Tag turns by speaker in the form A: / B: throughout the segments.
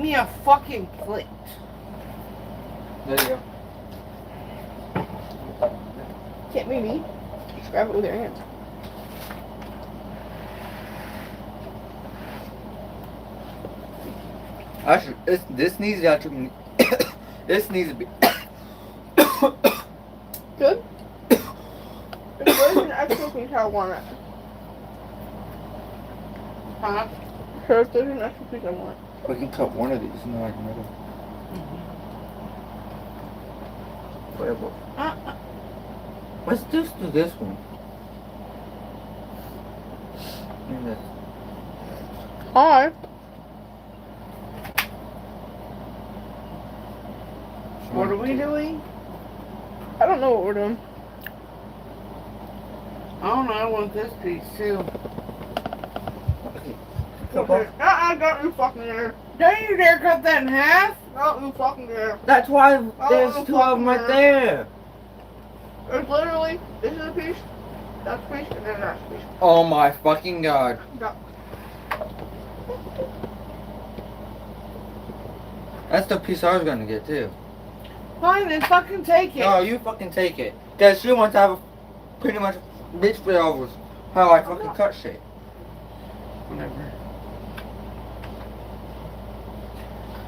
A: me a fucking plate.
B: There you go.
C: Can't be me. Just grab it with your hands.
B: Actually, this needs to actually. This needs to be.
C: Good? There's an extra piece I want it.
A: Huh?
C: Sure, if there's an extra piece I want.
B: We can cut one of these and then I can make them. Let's just do this one. And this.
C: Hi.
A: What are we doing?
C: I don't know what we're doing.
A: I don't know, I want this piece too.
C: Don't you fucking dare.
A: Don't you dare cut that in half!
C: Don't you fucking dare.
B: That's why there's two of them right there.
C: There's literally, this is a piece, that's a piece, and then that's a piece.
B: Oh my fucking god.
C: No.
B: That's the piece I was gonna get too.
A: Fine, then fucking take it.
B: No, you fucking take it. Cause she wants to have a pretty much basically always how I fucking cut shit.
A: Whatever.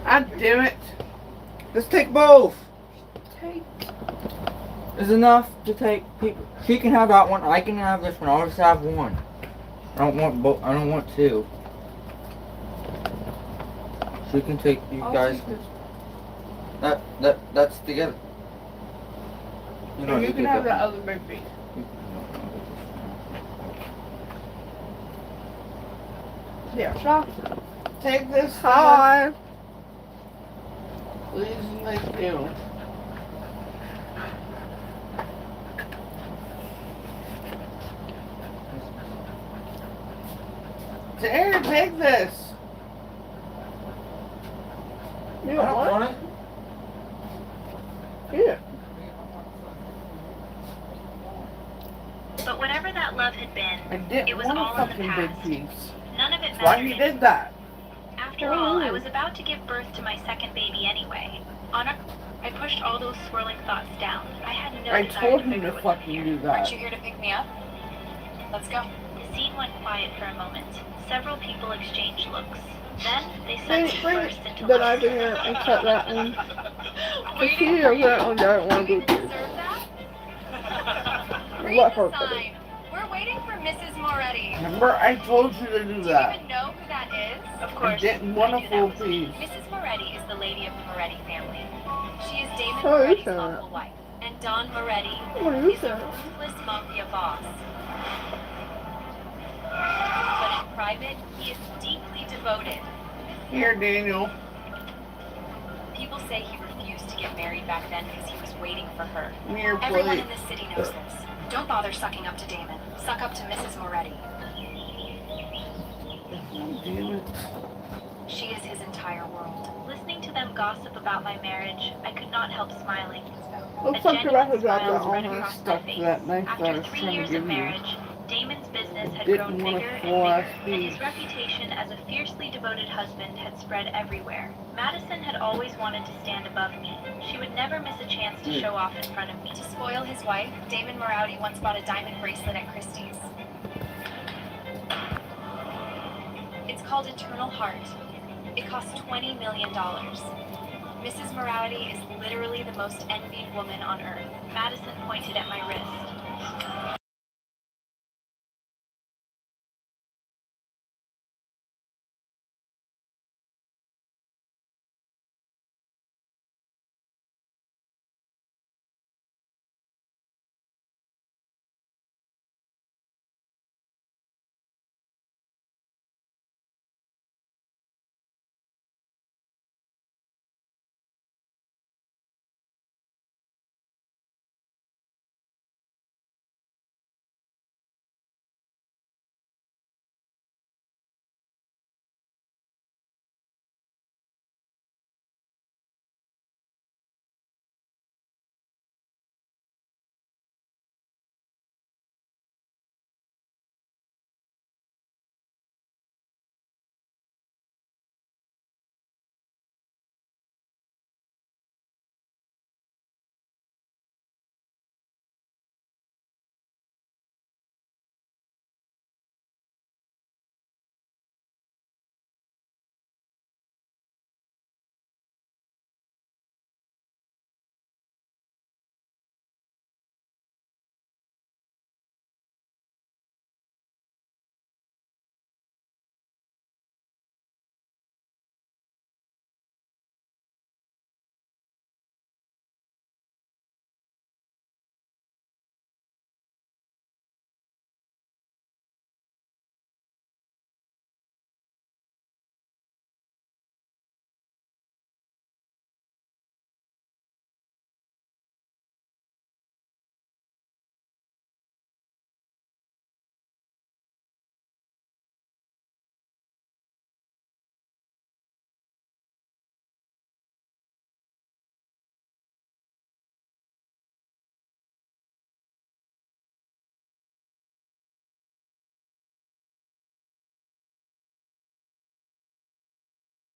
A: God damn it.
B: Let's take both.
A: Take.
B: There's enough to take people. She can have that one. I can have this one. I'll just have one. I don't want both. I don't want two. She can take you
A: I'll
B: guys.
A: take this.
B: That's together.
A: And you can have that other big piece.
C: Yeah, stop.
A: Take this.
C: Hi.
A: Please and thank you. There, take this.
C: You
B: I
C: don't
B: don't
C: want
B: want
C: it?
B: it.
C: Yeah.
D: But whatever that love had
A: I
D: been,
A: didn't
D: it was
A: want
D: all
A: a
D: in the
A: fucking big
D: past.
A: piece.
D: None of it
A: That's why
D: mattered
A: you
D: anymore.
A: did that.
D: After all, I was about to give birth to my second baby anyway. I pushed all those swirling thoughts down. I had no
A: I
D: desire
A: told
D: to
A: him
D: bicker
A: to
D: with
A: fucking
D: here.
A: do that.
D: Aren't you here to pick me up? Let's go. The scene went quiet for a moment. Several people exchanged looks. Then they suddenly
C: Bring
D: burst into
C: the knife in here and cut that one. If she apparently doesn't want to do this. Let her put it.
D: We're waiting for Mrs. Moretti.
A: Remember, I told you to do
D: Do you
A: that.
D: even know who that is? Of
A: I
D: course.
A: didn't want
D: I
A: a
D: knew
A: full
D: that was me.
A: piece.
D: Mrs. Moretti is the lady of the Moretti family. She is Damon
C: Oh, you
D: Moretti's
C: said
D: lawful wife. And Don Moretti
C: What are you
D: is a
C: saying?
D: ruthless mafia boss. But in private, he is deeply devoted.
A: Here, Daniel.
D: People say he refused to get married back then because he was waiting for her.
A: Mere
D: Everyone
A: plate.
D: in this city knows this. Don't bother sucking up to Damon. Suck up to Mrs. Moretti.
A: Damn it.
D: She is his entire world. Listening to them gossip about my marriage, I could not help smiling.
C: Looks
D: A
C: like you're about to
D: genuine
C: drop
D: smile
C: that
D: spread
C: on her.
D: across my
A: Stuck to
D: face.
A: that knife that I
D: After
A: was
D: 3
A: trying to
D: years of
A: give you.
D: marriage, Damon's business had
A: Didn't
D: grown
A: want a
D: bigger and
A: full
D: bigger,
A: ass
D: and
A: piece.
D: his reputation as a fiercely devoted husband had spread everywhere. Madison had always wanted to stand above me. She would never miss a chance to show off in front of me. To spoil his wife, Damon Moretti once bought a diamond bracelet at Christie's. It's called Eternal Heart. It costs $20 million. Mrs. Moretti is literally the most envied woman on earth. Madison pointed at my wrist.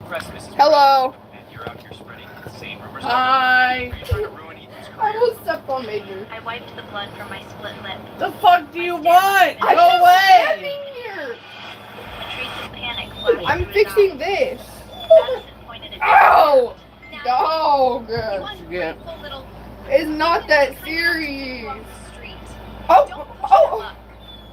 E: Press Mrs.
C: Hello.
E: And you're out here spreading insane rumors.
A: Hi.
E: Are you trying to ruin Ethan's
C: I
E: career?
C: almost stepped on Major.
D: I wiped the blood from my split lip.
A: The fuck do you want?
C: I'm
A: Go
C: just
A: away.
C: standing here.
D: A trace of panic flashed
C: I'm
D: through his
C: fixing
D: eyes.
C: this.
D: Madison pointed a
C: Ow!
D: Now,
C: Dog.
D: you
A: Forget.
D: ungrateful little
C: It's not that
D: Clean
C: serious.
D: off the street.
C: Oh,
D: Don't push him
C: oh,
D: up.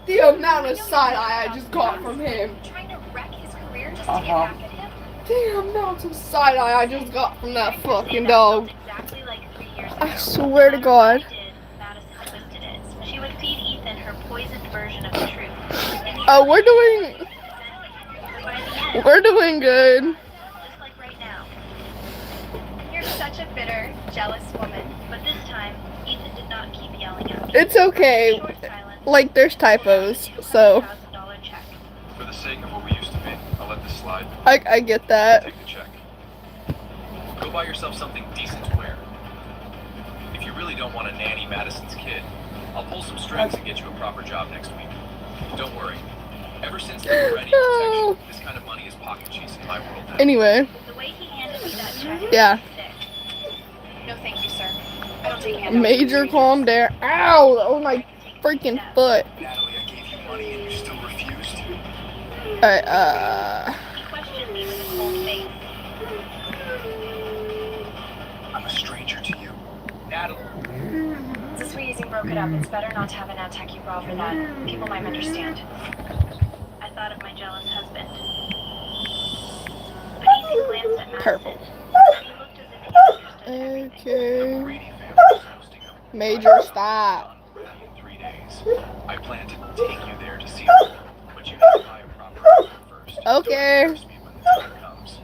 C: the amount of side eye I just got from him.
D: Trying to wreck his career just to get
A: Uh-huh.
D: back at him?
C: The amount of side eye I just got from that
D: Trying to say
C: fucking
D: that
C: dog.
D: felt exactly like 3 years
C: I
D: ago.
C: swear to
D: No matter
C: God.
D: what I did, Madison twisted it. She would feed Ethan her poisoned version of the truth. In the
C: Oh,
D: early
C: we're doing,
D: days, but by the end,
C: we're doing good.
D: just like right now. You're such a bitter, jealous woman. But this time, Ethan did not keep yelling at me.
C: It's okay.
D: Short silence.
C: Like, there's typos, so
D: $200,000 check.
E: For the sake of what we used to be, I'll let this slide.
C: I get that.
E: Take the check. Go buy yourself something decent to wear. If you really don't want to nanny Madison's kid, I'll pull some strings and get you a proper job next week. Don't worry. Ever since they were ready
C: No.
E: protection, this kind of money is pocket cheese in my world now.
C: Anyway,
D: The way he handed me that check
C: Yeah.
D: was sick. No, thank you, sir. I don't take handouts.
C: Major, calm down. Ow, that was my freaking foot.
E: Natalie, I gave you money and you still refused?
C: Alright,
D: He questioned me with a cold face.
E: I'm a stranger to you. Natalie.
F: Since we're using broke it up, it's better not to have an attack you for that. People might understand.
D: I thought of my jealous husband. But Ethan glanced at Madison.
C: Purple.
D: He looked as if he understood everything.
C: Okay.
E: Brady family is hosting a
C: Major, stop.
E: in 3 days. I plan to take you there to see them, but you have to buy a proper room first.
C: Okay.
E: Don't embarrass me when the time comes.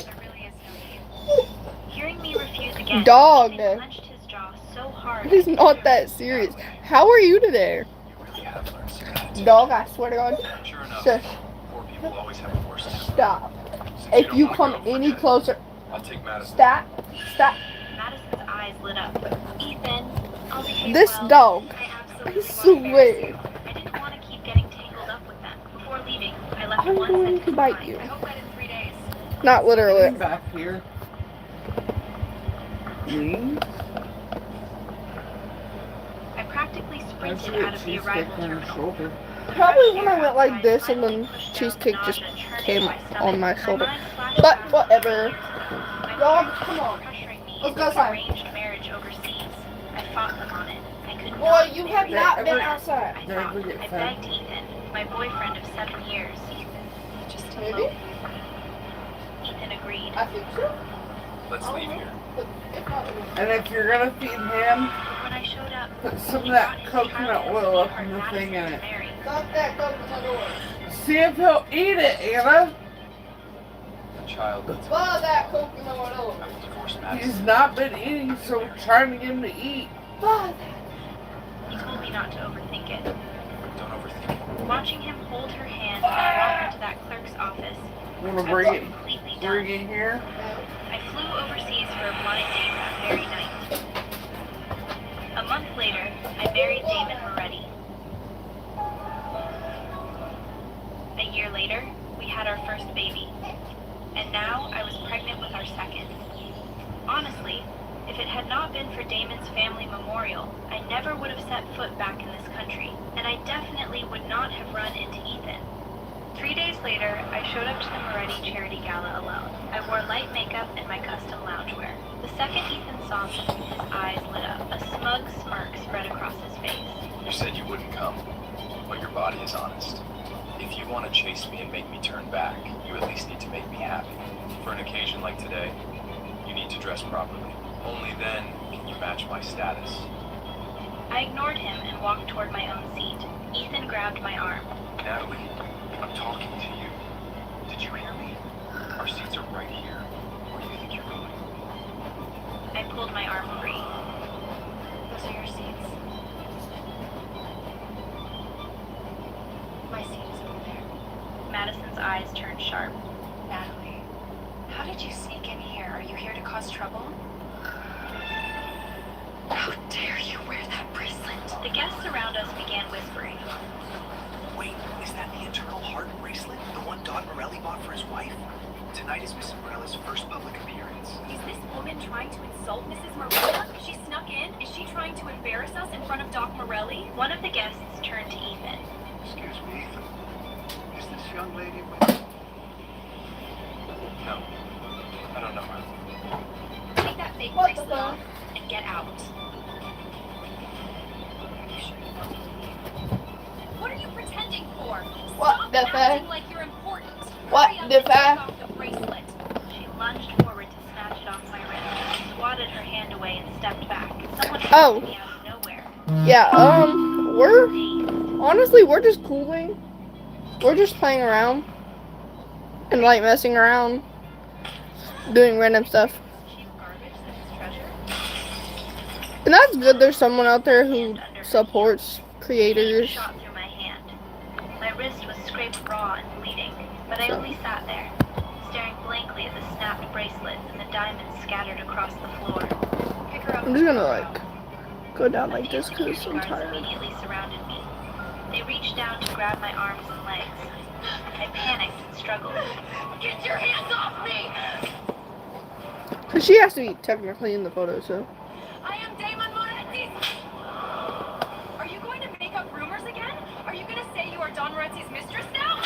F: There really is no need.
D: Hearing me refuse again,
C: Dog.
D: Ethan clenched his jaw so hard.
C: It is not that serious. How are you today?
E: You really have learned some attitude.
C: Dog, I swear to God.
E: Sure enough,
C: Shush.
E: poor people always have a worse temper.
C: Stop.
E: Since
C: If
E: don't
C: you
E: wanna
C: come
E: go for
C: any
E: it,
C: closer,
E: I'll take Madison.
C: stop. Stop.
D: Madison's eyes lit up. Ethan, I'll behave
C: This
D: well.
C: dog.
D: I
C: I
D: absolutely
C: swear.
D: won't embarrass you. I didn't want to keep getting tangled up with them. Before leaving, I left
C: I'm
D: one
C: going
D: sentence
C: to bite
D: behind.
C: you.
F: I hope that in 3 days.
C: Not literally.
A: Come back here. Me?
D: I practically
A: I
D: sprinted
A: see
D: out
A: a
D: of the
A: cheesecake
D: arrival
A: on your
D: terminal.
A: shoulder.
C: Probably when I went like this and then cheesecake just came on my shoulder. But whatever. Dog, come on. Let's go outside.
D: Arranged marriage overseas. I fought them on it. I could
C: Boy,
D: not
C: you have
D: marry
C: not
D: them.
C: been outside.
D: I
A: Never
D: thought.
A: get
D: I
A: fed.
D: begged Ethan, my boyfriend of 7 years.
F: Just to
C: Maybe?
D: Ethan agreed.
C: I think so.
E: Let's leave here.
C: But if not,
A: And if you're gonna feed him,
D: When I showed up,
A: put some
D: he
A: of that
D: brought his
A: coconut
D: childhood
A: oil up
D: sweetheart
A: in the thing in
D: Madison
A: it.
D: to marry.
C: stop that coconut oil.
A: See if he'll eat it, Anna.
E: The child that's
C: Love that coconut oil.
E: I will divorce
A: He's
E: Madison.
A: not been eating, so we're trying to get him to eat.
C: Love
D: He told me not to overthink it.
E: Don't overthink it.
D: Watching him hold her hand and walk into that clerk's office,
A: Wanna
D: I
A: bring
D: was
A: it?
D: completely
A: Bring
D: done.
A: it here.
D: I flew overseas for a blind date that very night. A month later, I married Damon Moretti. A year later, we had our first baby. And now I was pregnant with our second. Honestly, if it had not been for Damon's family memorial, I never would have set foot back in this country, and I definitely would not have run into Ethan. 3 days later, I showed up to the Moretti Charity Gala alone. I wore light makeup and my custom loungewear. The second Ethan saw me, his eyes lit up. A smug smirk spread across his face.
E: You said you wouldn't come, but your body is honest. If you want to chase me and make me turn back, you at least need to make me happy. For an occasion like today, you need to dress properly. Only then can you match my status.
D: I ignored him and walked toward my own seat. Ethan grabbed my arm.
E: Natalie, I'm talking to you. Did you hear me? Our seats are right here. Where do you think you're going?
D: I pulled my arm free.
F: Those are your seats. My seat is over there.
D: Madison's eyes turned sharp.
F: Natalie, how did you sneak in here? Are you here to cause trouble? How dare you wear that bracelet?
D: The guests around us began whispering.
G: Wait, is that the internal heart bracelet? The one Don Morelli bought for his wife?
E: Tonight is Mrs. Morella's first public appearance.
F: Is this woman trying to insult Mrs. Morella? She snuck in? Is she trying to embarrass us in front of Doc Morelli?
D: One of the guests turned to Ethan.
G: Excuse me, Ethan. Is this young lady with...
E: No, I don't know her.
F: Take that fake
C: What the
F: bracelet
C: fuck?
F: off and get out. What are you pretending for?
C: What
F: Stop
C: the
F: acting
C: fuck?
F: like you're important.
C: What
F: Hurry up
C: the
F: and take
C: fuck?
F: off the bracelet.
D: She lunged forward to snatch it off my wrist, swatted her hand away, and stepped back. Someone
C: Oh.
D: pulled me out of nowhere.
C: Yeah, we're
D: Dazed.
C: honestly we're just cooling. We're just playing around and like messing around, doing random stuff.
D: Cheap garbage that's treasure.
C: And that's good. There's someone out there who supports
D: Pain
C: creators.
D: shot through my hand. My wrist was scraped raw and bleeding, but I only sat there, staring blankly at the snapped bracelet and the diamonds scattered across the floor.
F: Pick her up.
C: I'm just gonna like go down like
D: A few
C: this because
D: security
C: I'm
D: guards
C: tired.
D: immediately surrounded me. They reached down to grab my arms and legs. I panicked and struggled.
F: Get your hands off me!
C: Cause she has to be technically in the photo, so.
F: I am Damon Moretti! Are you going to make up rumors again? Are you going to say you are Don Moretti's mistress now?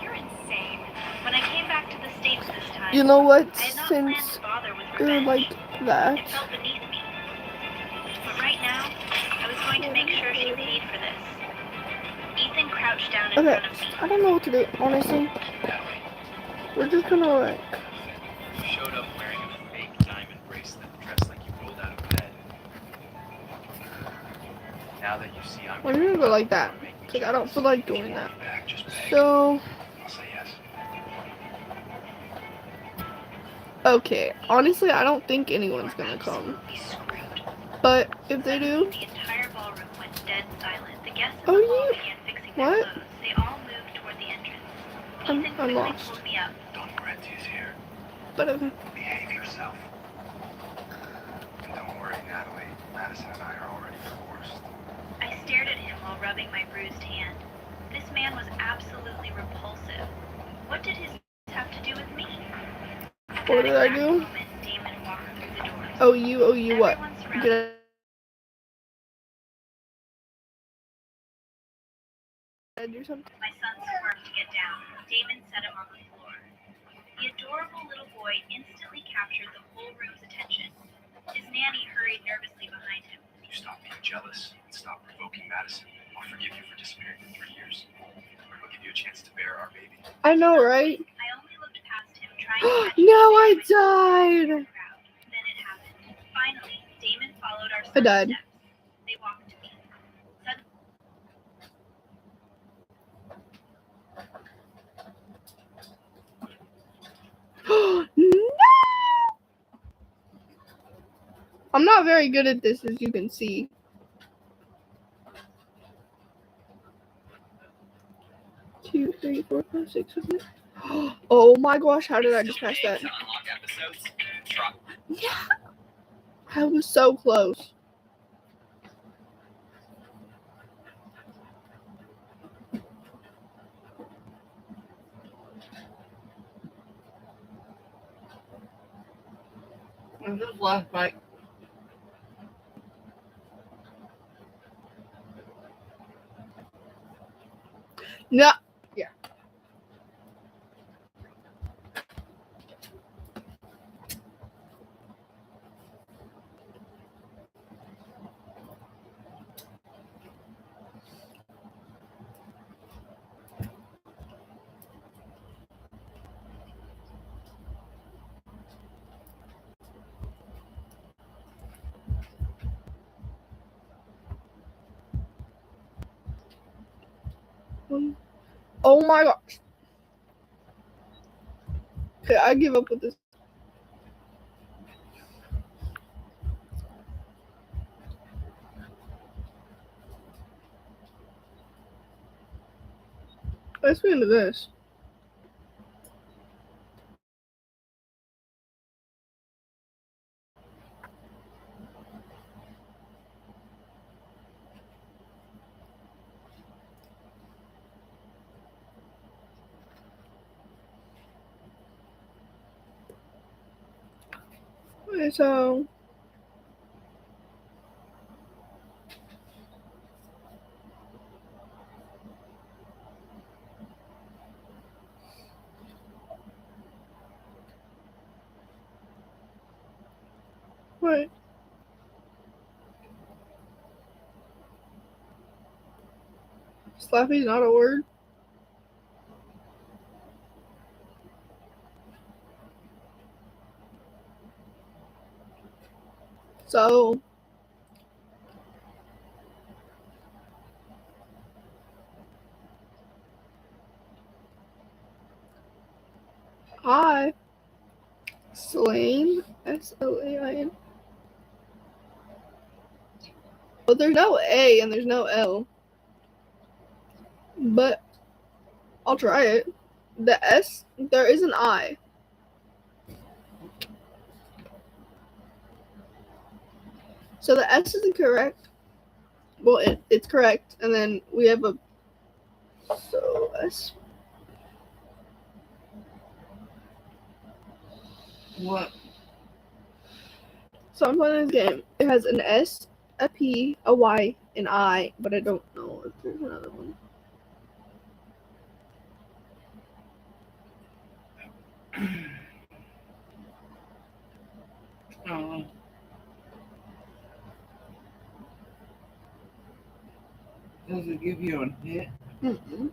F: You're insane.
D: When I came back to the States this time,
C: You know what?
D: I had not planned
C: Since
D: to bother with
C: you're
D: revenge.
C: like that,
D: It felt beneath me. But right now, I was going to make sure she paid for this. Ethan crouched down in
C: okay,
D: front of me.
C: I don't know what to do, honestly.
E: Natalie,
C: We're just gonna like,
E: you showed up wearing a fake diamond bracelet, dressed like you rolled out of bed. Now that you see I'm
C: we're gonna go like that, cause I don't feel like doing that.
E: back, just beg.
C: So,
E: I'll say yes.
C: okay, honestly, I don't think anyone's gonna come.
D: Absolutely screwed.
C: But if they do,
D: The entire ballroom went dead silent. The guests in
C: Oh,
D: the hall
C: you-
D: began fixing their
C: what?
D: clothes. They all moved toward the entrance.
C: I'm
D: Ethan quickly
C: lost.
D: pulled me up.
E: Don Moretti is here.
C: But okay.
E: Behave yourself. And don't worry, Natalie. Madison and I are already divorced.
D: I stared at him while rubbing my bruised hand. This man was absolutely repulsive. What did his have to do with me? At
C: What
D: that
C: did I
D: exact
C: do?
D: moment, Damon walked through the doors.
C: Oh, you what?
D: Everyone surrounded
C: Did I do something?
D: my son squirmed to get down. Damon set him on the floor. The adorable little boy instantly captured the whole room's attention. His nanny hurried nervously behind him.
E: You stop being jealous and stop provoking Madison. I'll forgive you for disappearing for 3 years. I'll give you a chance to bear our baby.
C: I know, right?
D: I only looked past him, trying to catch
C: No,
D: the
C: I
D: crowd.
C: died.
D: Then it happened. Finally, Damon followed our
C: I died.
D: steps. They walked to me. Suddenly,
C: No! I'm not very good at this, as you can see. Two, three, four, five, six, seven. Oh my gosh, how did I just pass that? Yeah. I was so close.
A: When's this last bite?
C: No. Yeah. Oh my gosh. Okay, I give up with this. Let's get into this. Okay, so wait. Slappy's not a word. So I Slain Slain. But there's no A and there's no L. But I'll try it. The S, there is an I. So the S isn't correct. Well, it's correct. And then we have a. So S.
A: What?
C: So I'm playing this game. It has an S, a P, a Y, an I, but I don't know if there's another one.
A: Oh. Does it give you a hit?
C: Mm-mm.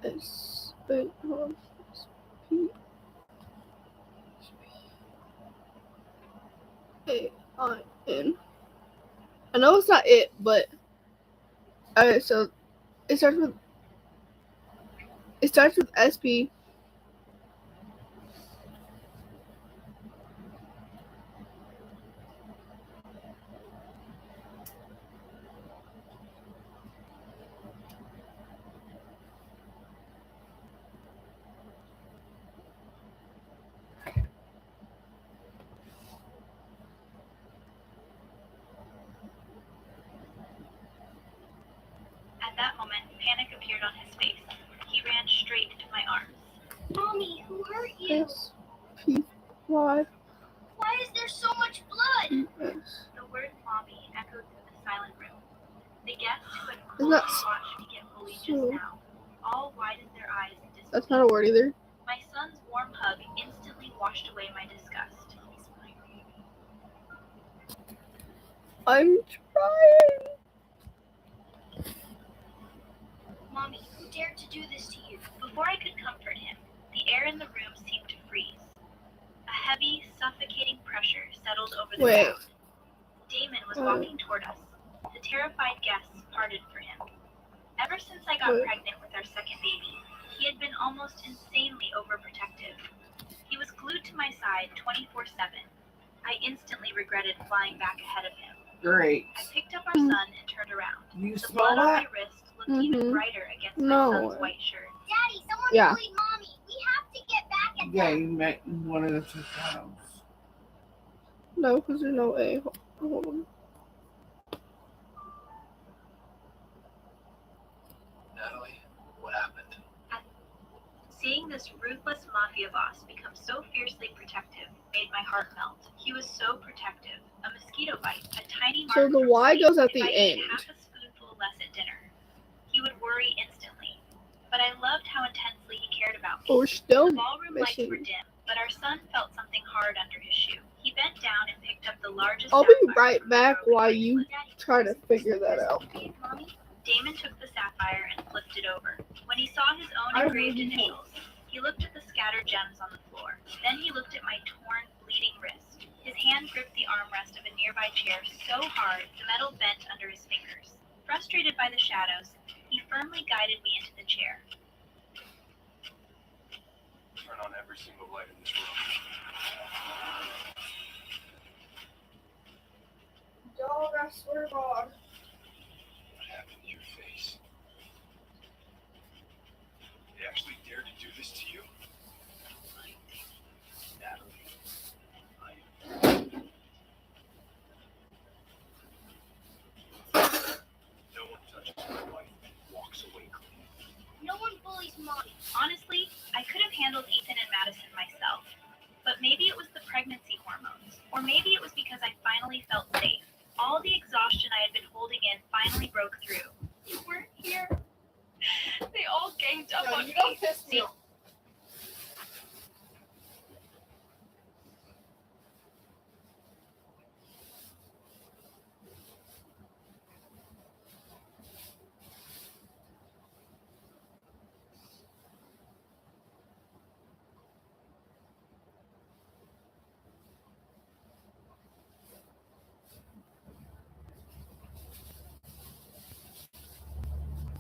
C: S. Wait, hold on. S, P. A. I. N. I know it's not it, but. Alright, so it starts with. It starts with SP.
D: At that moment, panic appeared on his face. He ran straight into my arms.
F: Mommy, who hurt you?
C: S. P. Y.
F: Why is there so much blood?
C: S.
D: The word mommy echoed through the silent room. The guests who had
C: Isn't
D: closely
C: that
D: watched me get bullied
C: so-
D: just now all widened their eyes in disbelief.
C: That's not a word either.
D: My son's warm hug instantly washed away my disgust.
C: I'm trying.
F: Mommy, who dared to do this to you?
D: Before I could comfort him, the air in the room seemed to freeze. A heavy, suffocating pressure settled over the
C: Wait.
D: crowd. Damon was walking toward us. The terrified guests parted for him. Ever since I got
C: Wait.
D: pregnant with our second baby, he had been almost insanely overprotective. He was glued to my side 24/7. I instantly regretted flying back ahead of him.
A: Great.
D: I picked up our son and turned around.
A: You
D: The
A: smell
D: blood on
A: that?
D: my wrist looked even
C: Mhm.
D: brighter against
C: No.
D: my son's white shirt.
F: Daddy, someone
C: Yeah.
F: bullied Mommy. We have to get back at
A: Yeah,
F: them.
A: you met one of the two times.
C: No, because there's no A. Hold on.
E: Natalie, what happened?
D: Seeing this ruthless mafia boss become so fiercely protective made my heart melt. He was so protective. A mosquito bite, a tiny mark
C: So the
D: from
C: Y
D: sleep,
C: goes at
D: if
C: the
D: I ate
C: end.
D: half a spoonful less at dinner. He would worry instantly. But I loved how intensely he cared about me.
C: Oh, we're still
D: The ballroom lights were
C: missing.
D: dim, but our son felt something hard under his shoe. He bent down and picked up the largest
C: I'll be
D: sapphire
C: right
D: from the
C: back
D: broken
C: while
D: bracelet.
C: you try to figure that out.
F: Mommy?
D: Damon took the sapphire and flipped it over. When he saw his own
C: I
D: engraved
C: really
D: initials, he looked at the scattered gems on the floor. Then he looked at my torn, bleeding wrist. His hand gripped the armrest of a nearby chair so hard the metal bent under his fingers. Frustrated by the shadows, he firmly guided me into the chair.
E: Turn on every single light in this room.
C: Dog, I swear to God.
E: What happened to your face? They actually dared to do this to you? Natalie,
D: But maybe it was the pregnancy hormones, or maybe it was because I finally felt safe. All the exhaustion I had been holding in finally broke through.
F: You weren't here. They all ganged up
C: No,
F: on
C: you
F: me.
C: don't piss me off.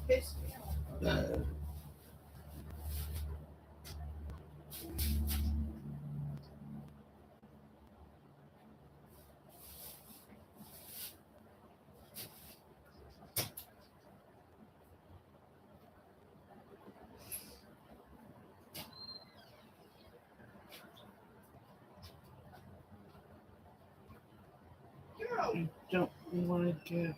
C: Piss me off.
A: I don't want to get.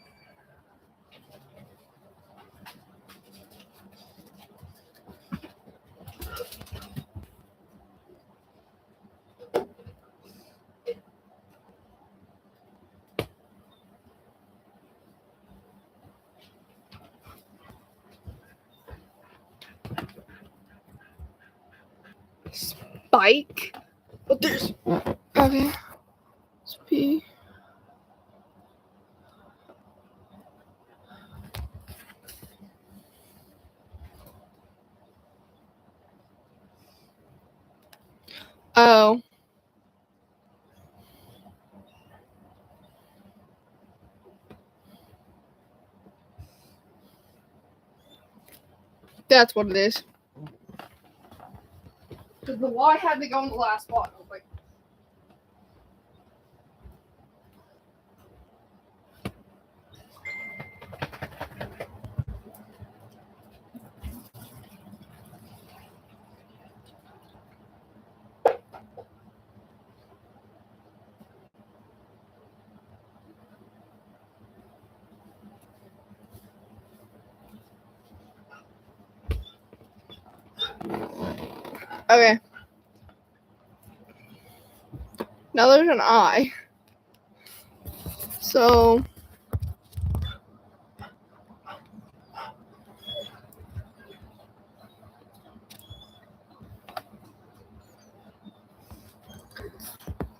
C: Spike? But there's. Okay. SP. Oh. That's what it is. Because the Y had to go in the last spot. I was like, okay. Now there's an I. So.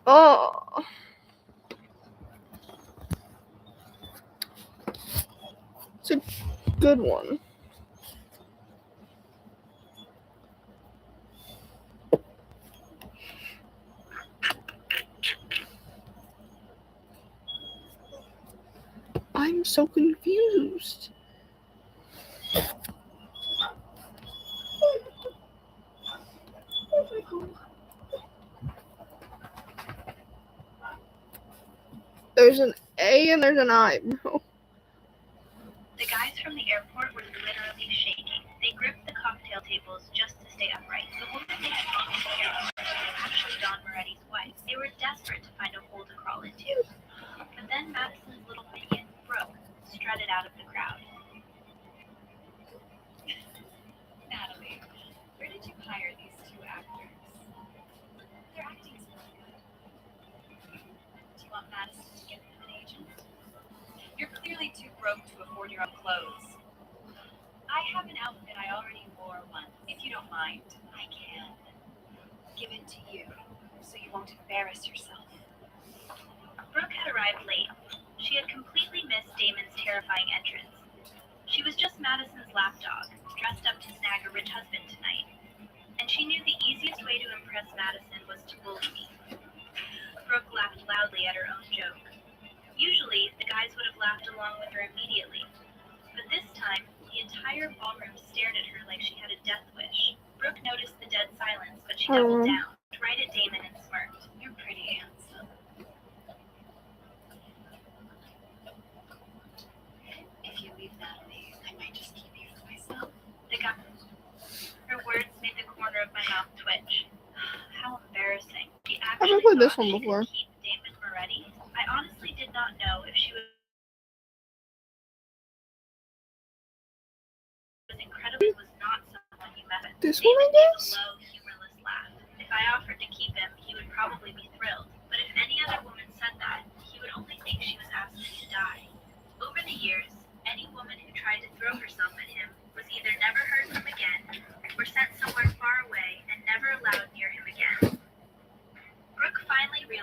C: Oh. It's a good one. I'm so confused. There's an A and there's an I, bro.
D: The guys from the airport were literally shaking. They gripped the cocktail tables just to stay upright. The woman they had gone to care of was actually Don Moretti's wife. They were desperate to find a hole to crawl into. But then Madison's little minion broke, strutted out of the crowd.
F: Natalie, where did you hire these two actors? Their acting's really good. Do you want Madison to get them an agent? You're clearly too broke to afford your own clothes. I have an outfit I already wore once. If you don't mind, I can give it to you so you won't embarrass yourself.
D: Brooke had arrived late. She had completely missed Damon's terrifying entrance. She was just Madison's lapdog, dressed up to snag a rich husband tonight. And she knew the easiest way to impress Madison was to bully me. Brooke laughed loudly at her own joke. Usually, the guys would have laughed along with her immediately. But this time, the entire ballroom stared at her like she had a death wish. Brooke noticed the dead silence, but she doubled down, right at Damon and smirked.
F: You're pretty handsome. If you leave Natalie, I might just keep you for myself.
D: Her words made the corner of my mouth twitch. How embarrassing. She
C: I've
D: actually
C: never played this
D: thought
C: one
D: she
C: before.
D: could keep Damon Moretti. I honestly did not know if she was incredibly not someone you met.
C: This one, I
D: Damon gave
C: guess?
D: a low, humorless laugh. If I offered to keep him, he would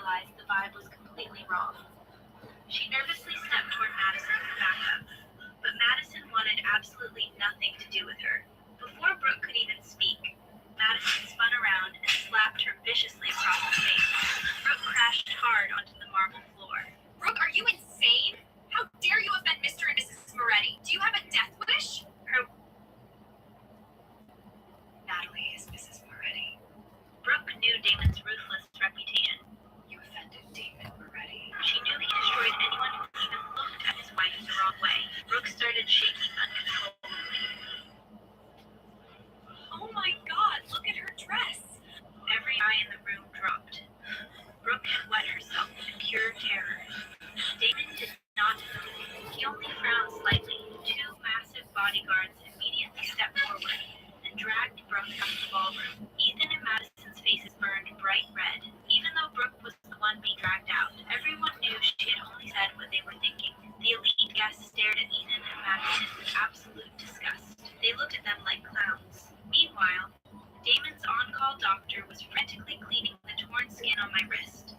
D: realized the vibe was completely wrong. She nervously stepped toward Madison for backup, but Madison wanted absolutely nothing to do with her. Before Brooke could even speak, Madison spun around and slapped her viciously across the face. Brooke crashed hard onto the marble floor.
F: Brooke, are you insane? How dare you offend Mr. and Mrs. Moretti? Do you have a death wish? Natalie is Mrs. Moretti.
D: Brooke knew Damon's ruthless reputation.
F: You offended Damon Moretti.
D: She knew he destroyed anyone who even looked at his wife the wrong way. Brooke started shaking uncontrollably.
F: Oh my God, look at her dress.
D: Every eye in the room dropped. Brooke had wet herself in pure terror. Damon did not move. He only frowned slightly. Two massive bodyguards immediately stepped forward and dragged Brooke out of the ballroom. Ethan and Madison's faces burned bright red, even though Brooke was the one being dragged out. Everyone knew she had only said what they were thinking. The elite guests stared at Ethan and Madison with absolute disgust. They looked at them like clowns. Meanwhile, Damon's on-call doctor was frantically cleaning the torn skin on my wrist.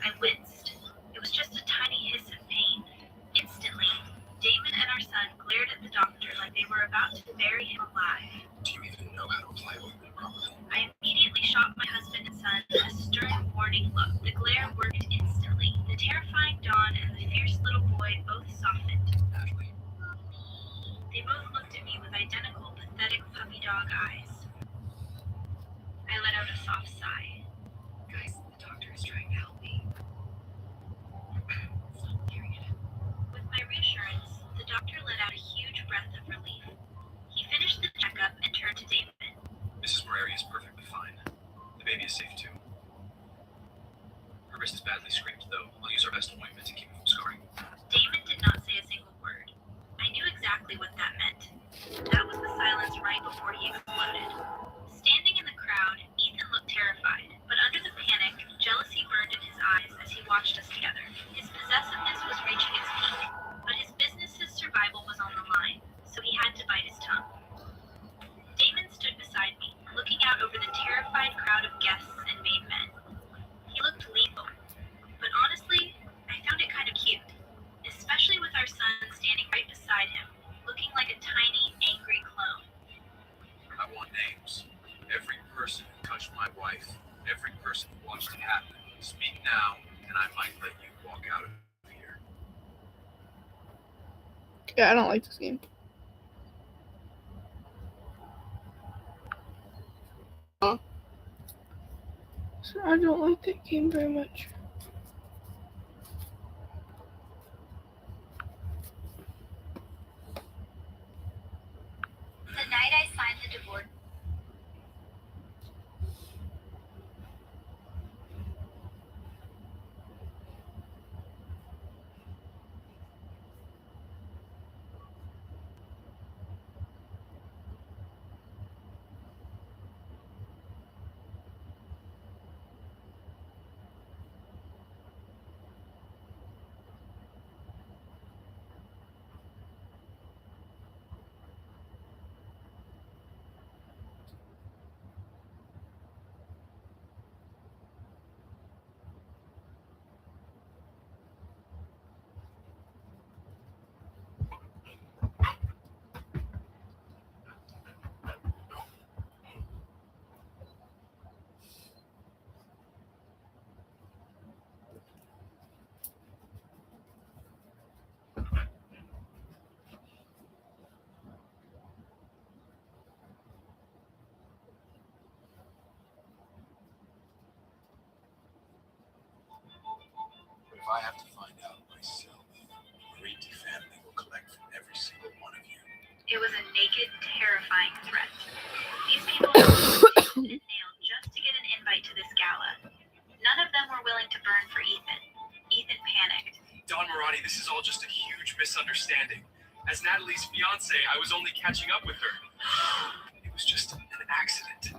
D: I winced. It was just a tiny hiss of pain. Instantly, Damon and our son glared at the doctor like they were about to bury him alive.
E: Do you even know how to apply ointment properly?
D: I immediately shot my husband and son a stern warning look. The glare worked instantly. The terrifying Dawn and the fierce little boy both softened.
E: Natalie.
D: They both looked at me with identical, pathetic puppy dog eyes. I let out a soft sigh.
F: Guys, the doctor is trying to help me. Stop staring at him.
D: With my reassurance, the doctor let out a huge breath of relief. He finished the checkup and turned to Damon.
E: Mrs. Moretti is perfectly fine. The baby is safe too. Her wrist is badly scraped, though. I'll use our best ointment to keep it from scarring.
D: Damon did not say a single word. I knew exactly what that meant. That was the silence right before he exploded. Standing in the crowd, Ethan looked terrified, but under the panic, jealousy burned in his eyes as he watched us together. His possessiveness was reaching its peak, but his business's survival was on the line, so he had to bite his tongue. Damon stood beside me, looking out over the terrified crowd of guests and made men. He looked lethal, but honestly, I found it kind of cute, especially with our son standing right beside him, looking like a tiny, angry clone.
E: I want names. Every person who touched my wife, every person who watched it happen. Speak now, and I might let you walk out of here.
C: Yeah, I don't like this game. So I don't like that game very much.
F: The night I signed the divorce.
E: But if I have to find out myself, the Moretti family will collect from every single one of you.
D: It was a naked, terrifying threat. These people were tooth and nail just to get an invite to this gala. None of them were willing to burn for Ethan. Ethan panicked.
E: Don Moretti, this is all just a huge misunderstanding. As Natalie's fiance, I was only catching up with her. It was just an accident.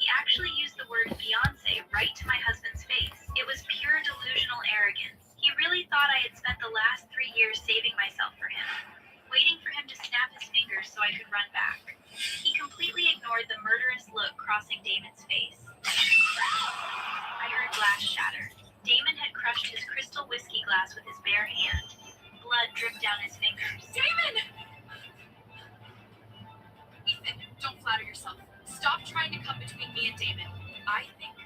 D: He actually used the word fiance right to my husband's face. It was pure delusional arrogance. He really thought I had spent the last 3 years saving myself for him, waiting for him to snap his fingers so I could run back. He completely ignored the murderous look crossing Damon's face. I heard glass shatter. Damon had crushed his crystal whiskey glass with his bare hand. Blood dripped down his fingers.
F: Damon! Ethan, don't flatter yourself. Stop trying to come between me and Damon. I think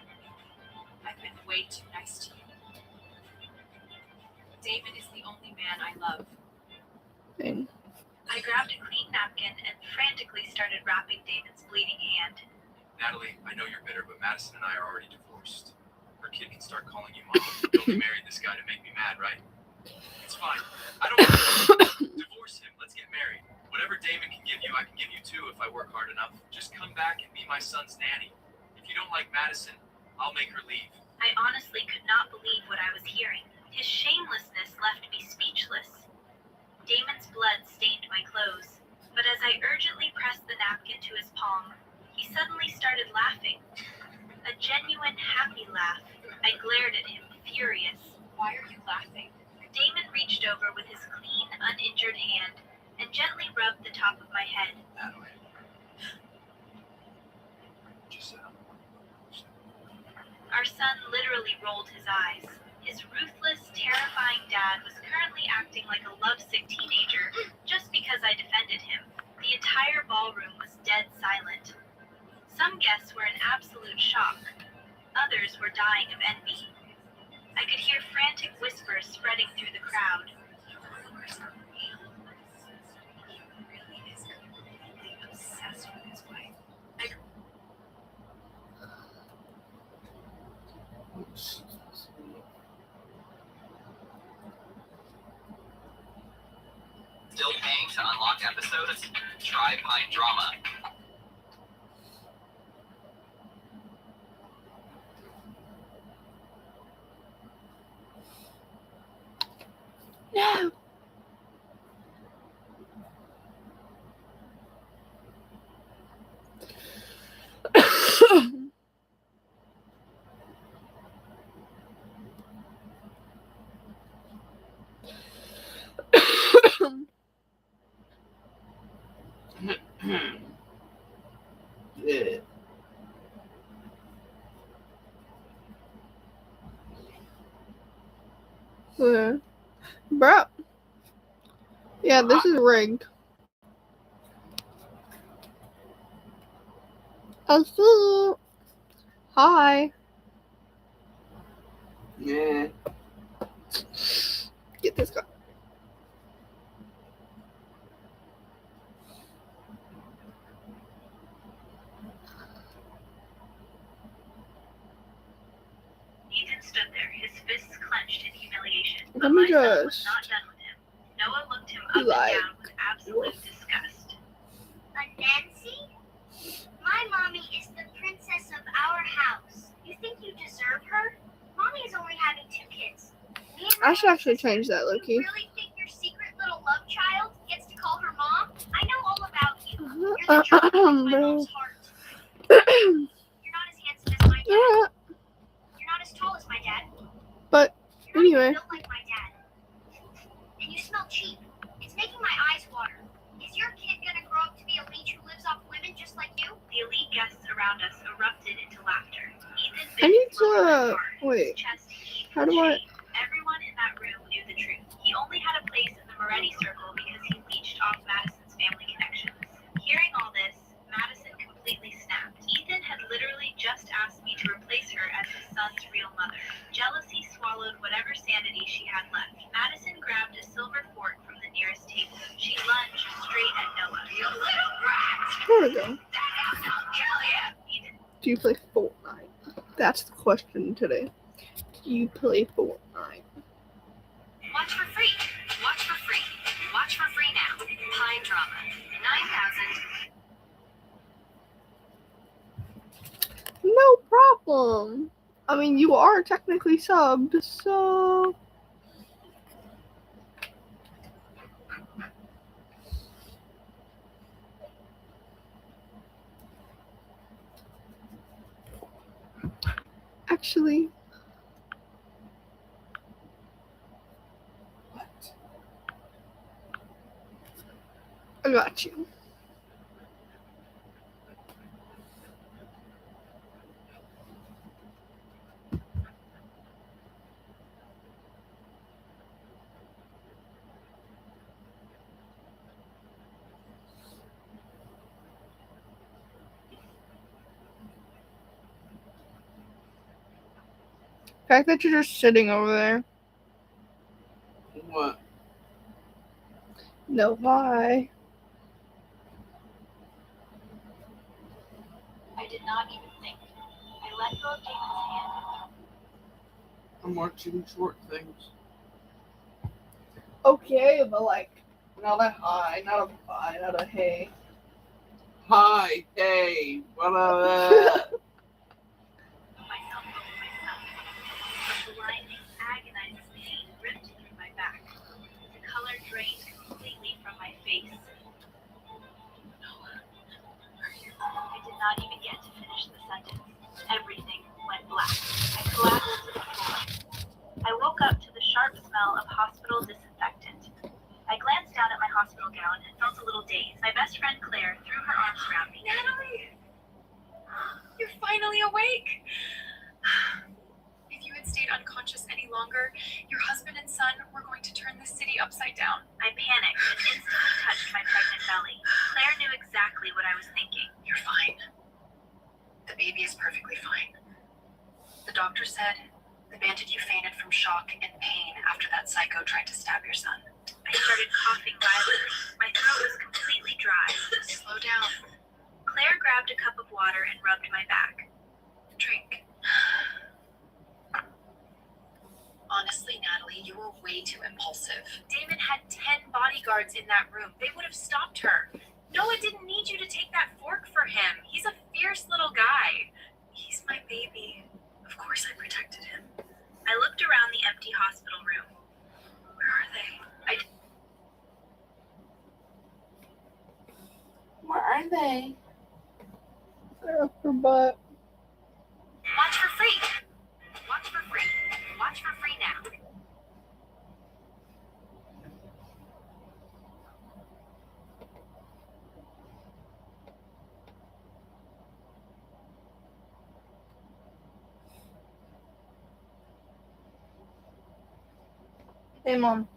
F: I've been way too nice to you. Damon is the only man I love.
C: And
D: I grabbed a clean napkin and frantically started wrapping Damon's bleeding hand.
E: Natalie, I know you're bitter, but Madison and I are already divorced. Her kid can start calling you mom. You only married this guy to make me mad, right? It's fine. I don't divorce him. Let's get married. Whatever Damon can give you, I can give you too if I work hard enough. Just come back and be my son's nanny. If you don't like Madison, I'll make her leave.
D: I honestly could not believe what I was hearing. His shamelessness left me speechless. Damon's blood stained my clothes, but as I urgently pressed the napkin to his palm, he suddenly started laughing. A genuine, happy laugh. I glared at him, furious.
F: Why are you laughing?
D: Damon reached over with his clean, uninjured hand and gently rubbed the top of my head.
E: Natalie. Just
D: Our son literally rolled his eyes. His ruthless, terrifying dad was currently acting like a lovesick teenager just because I defended him. The entire ballroom was dead silent. Some guests were in absolute shock. Others were dying of envy. I could hear frantic whispers spreading through the crowd.
F: He really is completely obsessed with his wife.
H: Still paying to unlock episodes? Try Pine Drama.
C: no.
B: Yeah.
C: Yeah. Bro. Yeah, this is rigged. Hello. Hi.
B: Yeah.
C: Get this guy.
D: Ethan stood there, his fists clenched in humiliation.
C: Let
D: But
C: me
D: my son was
C: just,
D: not done with him. Noah looked him up
C: like,
D: and down with absolute disgust.
I: Nancy? My mommy is the princess of our house. You think you deserve her? Mommy is only having 2 kids. Me and my
C: I should
I: little
C: actually
I: sister.
C: change that,
I: You
C: Loki.
I: really think your secret little love child gets to call her mom? I know all about you. You're the drop of my mom's heart. You're not as handsome as my dad. You're not as tall as my dad.
C: But
I: You're not
C: anyway.
I: even built like my dad. And you smell cheap. It's making my eyes water. Is your kid gonna grow up to be a leech who lives off women just like you?
D: The elite guests around us erupted into laughter. Ethan
C: I need
D: bit his lower lip
C: to
D: hard,
C: wait.
D: his chest heaved
C: How
D: with
C: do I?
D: shame. Everyone in that room knew the truth. He only had a place in the Moretti circle because he leached off Madison's family connections. Hearing all this, Madison completely snapped. Ethan had literally just asked me to replace her as his son's real mother. Jealousy swallowed whatever sanity she had left. Madison grabbed a silver fork from the nearest table. She lunged straight at Noah. You little brat!
C: There we go.
D: I'll kill you! Ethan
C: Do you play Fortnite? That's the question today. Do you play Fortnite?
F: Watch for free. Watch for free. Watch for free now. Pine Drama. 9,000.
C: No problem. I mean, you are technically subbed, so. Actually. I got you. The fact that you're just sitting over there.
A: What?
C: No, why?
D: I did not even think. I let go of Damon's hand.
A: I'm watching short things.
C: Okay, but like, not a hi, not a bye, not a hey.
A: Hi, hey, what are that?
D: Myself over myself. The blinding, agonizing pain ripped through my back. The color drained completely from my face. I did not even get to finish the sentence. Everything went black. I collapsed to the floor. I woke up to the sharp smell of hospital disinfectant. I glanced down at my hospital gown and felt a little dazed. My best friend Claire threw her arms around me.
F: Natalie! You're finally awake! If you had stayed unconscious any longer, your husband and son were going to turn the city upside down.
D: I panicked and instantly touched my pregnant belly. Claire knew exactly what I was thinking.
F: You're fine. The baby is perfectly fine. The doctor said the bandit you fainted from shock and pain after that psycho tried to stab your son.
D: I started coughing violently. My throat was completely dry.
F: Slow down.
D: Claire grabbed a cup of water and rubbed my back.
F: Drink. Honestly, Natalie, you were way too impulsive.
D: Damon had 10 bodyguards in that room. They would have stopped her. Noah didn't need you to take that fork for him. He's a fierce little guy.
F: He's my baby. Of course I protected him.
D: I looked around the empty hospital room.
F: Where are they?
A: Where are they?
C: They're up her butt.
D: Watch for free. Watch for free. Watch for free now.
C: Hey, Mom.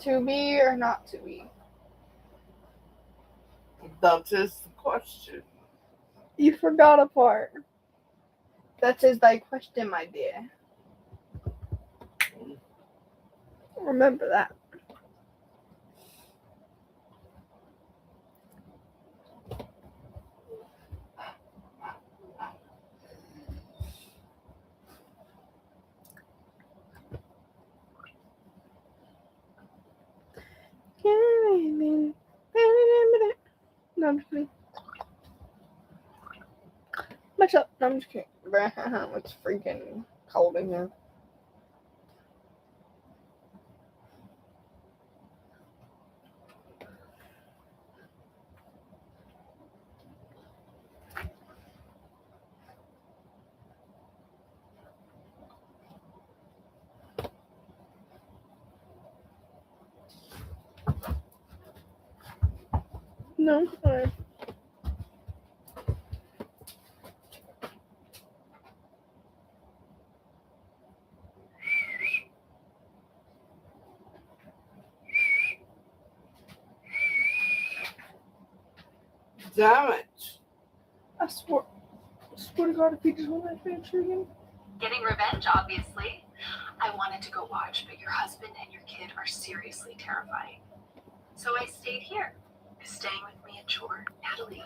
C: To be or not to be?
A: That is the question.
C: You forgot a part. That is thy question, my dear. Remember that. No, I'm just kidding. Much up. No, I'm just kidding. It's freaking cold in here. No, alright.
A: Damn it.
C: I swear to God, if you just want that fan again.
F: Getting revenge, obviously. I wanted to go watch, but your husband and your kid are seriously terrifying. So I stayed here. Is staying with me a chore? Natalie,